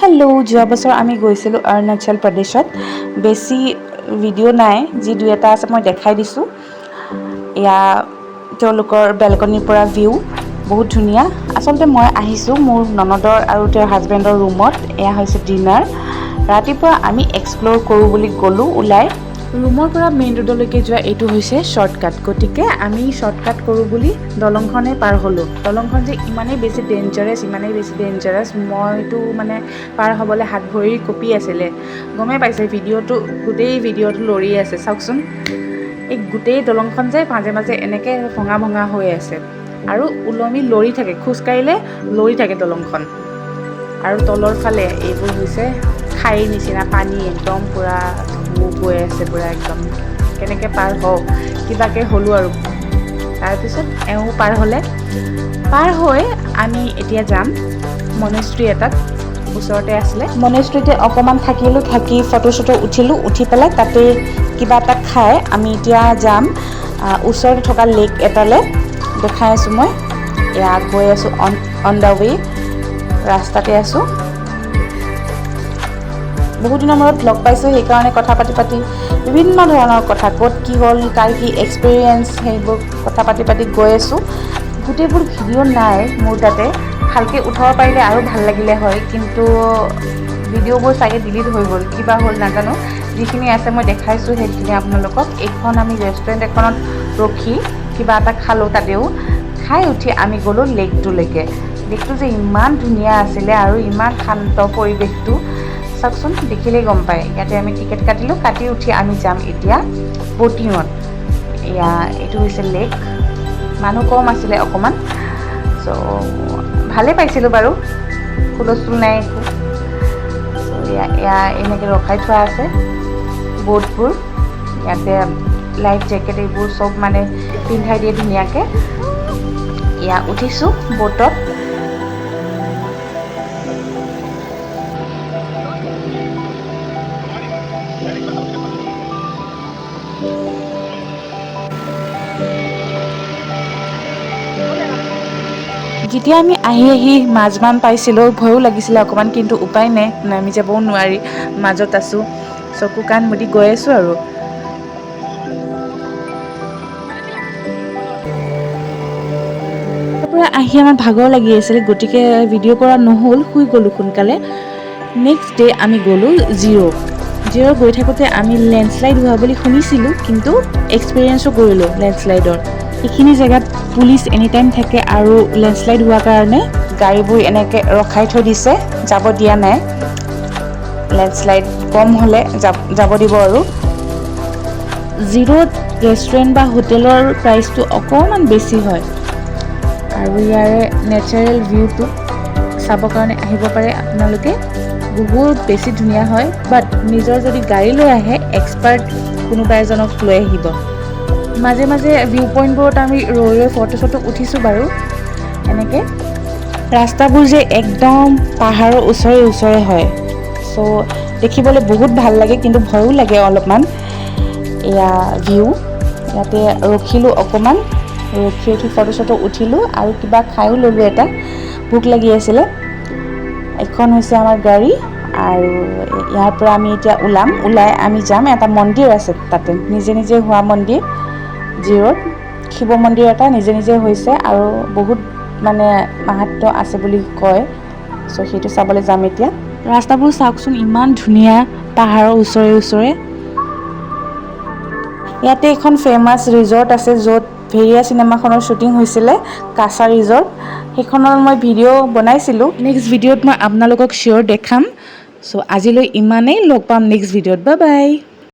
Hello' যোৱা বছৰ আমি গৈছিলোঁ অৰুণাচল প্ৰদেশত। বেছি ভিডিঅ' নাই, যি দুই এটা আছে মই দেখাই দিছোঁ। এয়া তেওঁলোকৰ বেলকনিৰ পৰা ভিউ বহুত ধুনীয়া। আচলতে মই আহিছোঁ মোৰ ননদৰ আৰু তেওঁৰ হাজবেণ্ডৰ ৰুমত। এয়া হৈছে ডিনাৰ। ৰাতিপুৱা আমি এক্সপ্ল'ৰ কৰোঁ বুলি গ'লোঁ ওলাই। ৰুমৰ পৰা মেইন ৰোডলৈকে যোৱা এইটো হৈছে শ্বৰ্টকাট, গতিকে আমি শ্বৰ্টকাট কৰোঁ বুলি দলংখনেই পাৰ হ'লোঁ। দলংখন যে ইমানেই বেছি ডেঞ্জাৰাছ, মইতো মানে পাৰ হ'বলৈ হাত ভৰি কঁপি আছিলে। গমেই পাইছে গোটেই ভিডিঅ'টো লৰি আছে চাওকচোন। এই গোটেই দলংখন যে মাজে মাজে এনেকৈ ভঙা ভঙা হৈ আছে আৰু ওলমি লৰি থাকে, খোজকাঢ়িলে লৰি থাকে দলংখন। আৰু তলৰ ফালে এইবোৰ হৈছে খাই নিচিনা পানী, একদম পূৰা গৈ আছে পূৰা একদম। কেনেকৈ পাৰ হওঁ কিবাকৈ হ'লোঁ আৰু। তাৰপিছত এওঁ পাৰ হ'লে। পাৰ হৈ আমি এতিয়া যাম মনেষ্ট্ৰী এটাত, ওচৰতে আছিলে। মনেষ্ট্ৰীতে অকণমান থাকিলোঁ, থাকি ফটো চটো উঠিলোঁ। উঠি পেলাই তাতে কিবা এটা খাই আমি এতিয়া যাম ওচৰতে থকা লেক এটালৈ। দেখাই আছোঁ মই, এয়া গৈ আছোঁ অন দ্য ৱে, ৰাস্তাতে আছোঁ। বহুত দিনৰ মূৰত লগ পাইছোঁ, সেইকাৰণে কথা পাতি বিভিন্ন ধৰণৰ কথা, ক'ত কি হ'ল, কাৰ কি এক্সপিৰিয়েঞ্চ, সেইবোৰ কথা পাতি গৈ আছোঁ। গোটেইবোৰ ভিডিঅ' নাই মোৰ তাতে, ভালকৈ উঠাব পাৰিলে আৰু ভাল লাগিলে হয়, কিন্তু ভিডিঅ'বোৰ চাগে ডিলিট হৈ গ'ল, কিবা হ'ল নাজানো। যিখিনি আছে মই দেখাইছোঁ সেইখিনি আপোনালোকক। এইখন আমি ৰেষ্টুৰেণ্ট এখনত ৰখি কিবা এটা খালোঁ, তাতেও খাই উঠি আমি গ'লোঁ লেকটোলৈকে। লেকটো যে ইমান ধুনীয়া আছিলে আৰু ইমান শান্ত পৰিৱেশটো চাওকচোন, দেখিলেই গম পায়। ইয়াতে আমি টিকেট কাটিলোঁ, কাটি উঠি আমি যাম এতিয়া ব'টিঙত। এয়া এইটো হৈছে লেক, মানুহ কম আছিলে অকণমান, চ' ভালেই পাইছিলোঁ বাৰু, হুলস্থুল নাই একো। চ' এয়া এনেকৈ ৰখাই থোৱা আছে ব'টবোৰ। ইয়াতে লাইফ জেকেট এইবোৰ চব মানে পিন্ধাই দিয়ে ধুনীয়াকৈ। এয়া উঠিছোঁ ব'টত। যেতিয়া আমি আহি মাজমান পাইছিলোঁ, ভয়ো লাগিছিলে অকণমান, কিন্তু উপায় নাই, নামি যাবও নোৱাৰি, মাজত আছোঁ। চকু কাণ মুদি গৈ আছোঁ আৰু। তাৰ পৰা আহি আমাৰ ভাগৰ লাগি আছিলে, গতিকে ভিডিঅ' কৰা নহ'ল, শুই গ'লোঁ সোনকালে। নেক্সট ডে আমি গ'লোঁ জিৰ' গৈ থাকোঁতে আমি লেণ্ডশ্লাইড হোৱা বুলি শুনিছিলোঁ, কিন্তু এক্সপিৰিয়েঞ্চো কৰিলোঁ লেণ্ডশ্লাইডৰ। এইখিনি জেগাত পুলিচ এনি টাইম থাকে আৰু লেণ্ডশ্লাইড হোৱাৰ কাৰণে গাড়ীবোৰ এনেকৈ ৰখাই থৈ দিছে, যাব দিয়া নাই। লেণ্ডশ্লাইড কম হ'লে যাব দিব আৰু। জিৰ'ত ৰেষ্টুৰেণ্ট বা হোটেলৰ প্ৰাইচটো অকণমান বেছি হয়, আৰু ইয়াৰে নেচাৰেল ভিউটো চাবৰ কাৰণে আহিব পাৰে আপোনালোকে। বহুত বেছি ধুনীয়া হয়, বাট নিজৰ যদি গাড়ী লৈ আহে, এক্সপাৰ্ট কোনোবা এজনক লৈ আহিব। মাজে মাজে ভিউ পইণ্টবোৰত আমি ৰৈ ফটো চটো উঠিছোঁ বাৰু। এনেকৈ ৰাস্তাবোৰ যে একদম পাহাৰৰ ওচৰে হয়, চ' দেখিবলৈ বহুত ভাল লাগে, কিন্তু ভয়ো লাগে অলপমান। এয়া ভিউ, ইয়াতে ৰখিলোঁ অকণমান, ৰখি উঠি ফটো চটো উঠিলোঁ আৰু কিবা খায়ো ল'লোঁ এটা, ভোক লাগি আছিলে। এখন হৈছে আমাৰ গাড়ী, আৰু ইয়াৰ পৰা আমি এতিয়া ওলাই আমি যাম, এটা মন্দিৰ আছে তাতে, নিজে হোৱা মন্দিৰ জিৰ'ত, শিৱ মন্দিৰ এটা নিজে হৈছে, আৰু বহুত মানে মাহাত্ম্য আছে বুলি কয়। চ' সেইটো চাবলৈ যাম এতিয়া। ৰাস্তাবোৰ চাওকচোন, ইমান ধুনীয়া, পাহাৰৰ ওচৰে। ইয়াতে এখন ফেমাছ ৰিজৰ্ট আছে, য'ত ভেৰিয়া চিনেমাখনৰ শ্বুটিং হৈছিলে, কাছা ৰিজৰ্ট। সেইখনৰ মই ভিডিঅ' বনাইছিলোঁ। নেক্সট ভিডিঅ'ত মই আপোনালোকক চিয়'ৰ দেখাম। চ' আজিলৈ ইমানেই, লগ পাম নেক্সট ভিডিঅ'ত, বাই বাই।